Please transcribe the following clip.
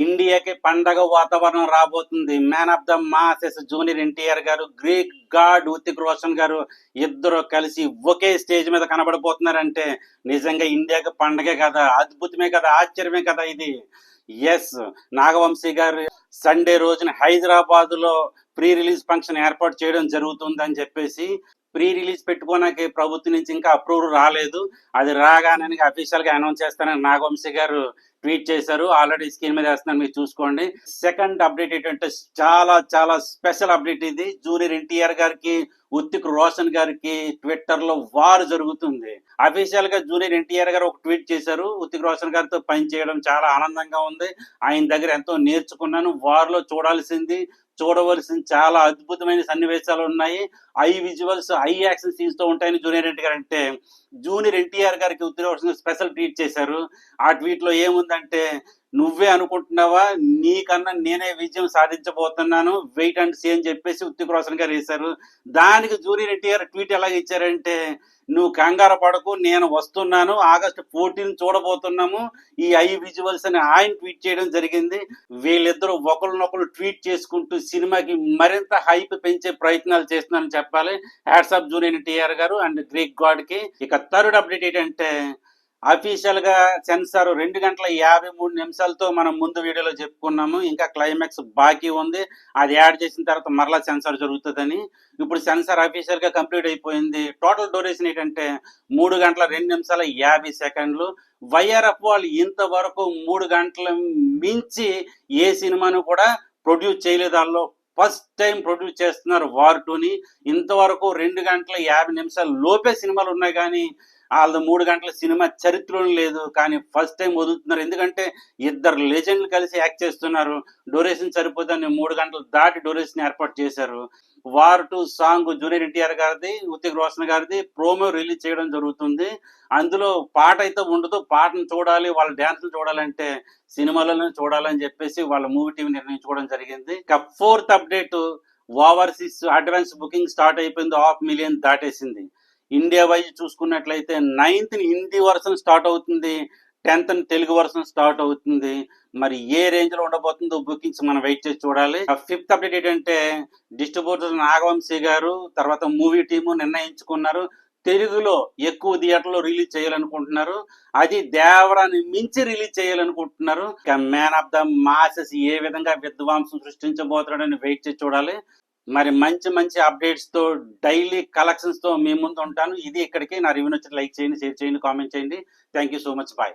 ఇండియాకి పండగ వాతావరణం రాబోతుంది. Man of the masses junior NTR గారు, గ్రేట్ గాడ్ హృతిక్ రోషన్ గారు ఇద్దరు కలిసి ఒకే స్టేజ్ మీద కనబడబోతున్నారంటే నిజంగా ఇండియాకి పండగే కదా, అద్భుతమే కదా, ఆశ్చర్యమే కదా ఇది. ఎస్, నాగవంశీ గారు సండే రోజున హైదరాబాద్ లో ప్రీ రిలీజ్ ఫంక్షన్ ఏర్పాటు చేయడం జరుగుతుందని చెప్పేసి ప్రీ రిలీజ్ పెట్టుకోవడానికి ప్రభుత్వం నుంచి ఇంకా అప్రూవల్ రాలేదు. అది రాగానే అఫీషియల్ గా అనౌన్స్ చేస్తానని నాగవంశీ గారు ట్వీట్ చేశారు. ఆల్రెడీ స్క్రీన్ మీద వేస్తున్నాను, మీరు చూసుకోండి. సెకండ్ అప్డేట్ ఏంటంటే చాలా చాలా స్పెషల్ అప్డేట్ ఇది. జూనియర్ ఎన్టీఆర్ గారికి, హృతిక్ రోషన్ గారికి ట్విట్టర్ లో వార్ జరుగుతుంది. అఫీషియల్ గా జూనియర్ ఎన్టీఆర్ గారు ఒక ట్వీట్ చేశారు, హృతిక్ రోషన్ గారితో పని చేయడం చాలా ఆనందంగా ఉంది, ఆయన దగ్గర ఎంతో నేర్చుకున్నాను, వార్ లో చూడవలసిన చాలా అద్భుతమైన సన్నివేశాలు ఉన్నాయి, I visuals, I action scenes తో ఉంటాయని జూనియర్ ఎన్టీఆర్ అంటే జూనియర్ ఎన్టీఆర్ గారికి హృతిక్ రోషన్ స్పెషల్ ట్వీట్ చేశారు. ఆ ట్వీట్ లో ఏముందంటే, నువ్వే అనుకుంటున్నావా నీకన్నా నేనే విజయం సాధించబోతున్నాను, వెయిట్ అండ్ సీ అని చెప్పేసి హృతిక్ రోషన్ గారు వేశారు. దానికి జూనియర్ ఎన్టీఆర్ ట్వీట్ ఎలాగ ఇచ్చారంటే, నువ్వు కంగారు పడకు, నేను వస్తున్నాను, ఆగస్టు 14 చూడబోతున్నాము, ఈ ఐ విజువల్స్ అని ఆయన ట్వీట్ చేయడం జరిగింది. వీళ్ళిద్దరూ ఒకరినొకరు ట్వీట్ చేసుకుంటూ సినిమాకి మరింత హైప్ పెంచే ప్రయత్నాలు చేస్తున్నారని చెప్పాలి. హ్యాట్స్ ఆఫ్ జూనియర్ ఎన్టీఆర్ గారు అండ్ గ్రేట్ గాడ్ కి. ఇక థర్డ్ అప్డేట్ ఏంటంటే, అఫీషియల్ గా సెన్సార్ 2 గంటల 53 నిమిషాలతో మనం ముందు వీడియోలో చెప్పుకున్నాము, ఇంకా క్లైమాక్స్ బాకీ ఉంది, అది యాడ్ చేసిన తర్వాత మరలా సెన్సార్ జరుగుతుందని. ఇప్పుడు సెన్సార్ అఫీషియల్ గా కంప్లీట్ అయిపోయింది. టోటల్ డ్యూరేషన్ ఏంటంటే 3 గంటల 2 నిమిషాల 50 సెకండ్లు. వైఆర్ఎఫ్ వాళ్ళు ఇంతవరకు 3 గంటల మించి ఏ సినిమాను కూడా ప్రొడ్యూస్ చేయలేదు. దానిలో ఫస్ట్ టైం ప్రొడ్యూస్ చేస్తున్నారు వార్ 2ని. ఇంతవరకు 2 గంటల 50 నిమిషాల లోపే సినిమాలు ఉన్నాయి, కానీ వాళ్ళ 3 గంటల సినిమా చరిత్రలో లేదు, కానీ ఫస్ట్ టైం వదులుతున్నారు. ఎందుకంటే ఇద్దరు లెజెండ్లు కలిసి యాక్ట్ చేస్తున్నారు, డ్యూరేషన్ సరిపోదని 3 గంటలు దాటి డ్యూరేషన్ ఏర్పాటు చేశారు. వార్ 2 సాంగ్ జూనియర్ ఎన్టీఆర్ గారిది, హృతిక్ రోషన్ గారిది ప్రోమో రిలీజ్ చేయడం జరుగుతుంది. అందులో పాట అయితే ఉండదు, పాటను చూడాలి, వాళ్ళ డ్యాన్సులు చూడాలంటే సినిమాలోనే చూడాలని చెప్పేసి వాళ్ళ మూవీ టీం నిర్ణయించుకోవడం జరిగింది. ఇక fourth update, overseas advance booking start అయిపోయింది, 500,000 దాటేసింది. ఇండియా వైజ్ చూసుకున్నట్లయితే 9th హిందీ వర్షన్ స్టార్ట్ అవుతుంది, 10th తెలుగు వర్షన్ స్టార్ట్ అవుతుంది. మరి ఏ రేంజ్ లో ఉండబోతుందో బుకింగ్స్ మనం వెయిట్ చేసి చూడాలి. ఫిఫ్త్ అప్డేట్ ఏంటంటే, డిస్ట్రిబ్యూటర్ నాగవంశీ గారు తర్వాత మూవీ టీము నిర్ణయించుకున్నారు, తెలుగులో ఎక్కువ థియేటర్లో రిలీజ్ చేయాలనుకుంటున్నారు, అది దేవరాన్ని మించి రిలీజ్ చేయాలనుకుంటున్నారు. మ్యాన్ ఆఫ్ ద మాసెస్ ఏ విధంగా విధ్వంసం సృష్టించబోతున్నాడని వెయిట్ చేసి చూడాలి. మరి మంచి మంచి అప్డేట్స్ తో, డైలీ కలెక్షన్స్ తో మీ ముందు ఉంటాను. ఇది ఇక్కడికి నా రివ్యూ నచ్చితే లైక్ చేయండి, షేర్ చేయండి, కామెంట్ చేయండి. Thank you so much, bye.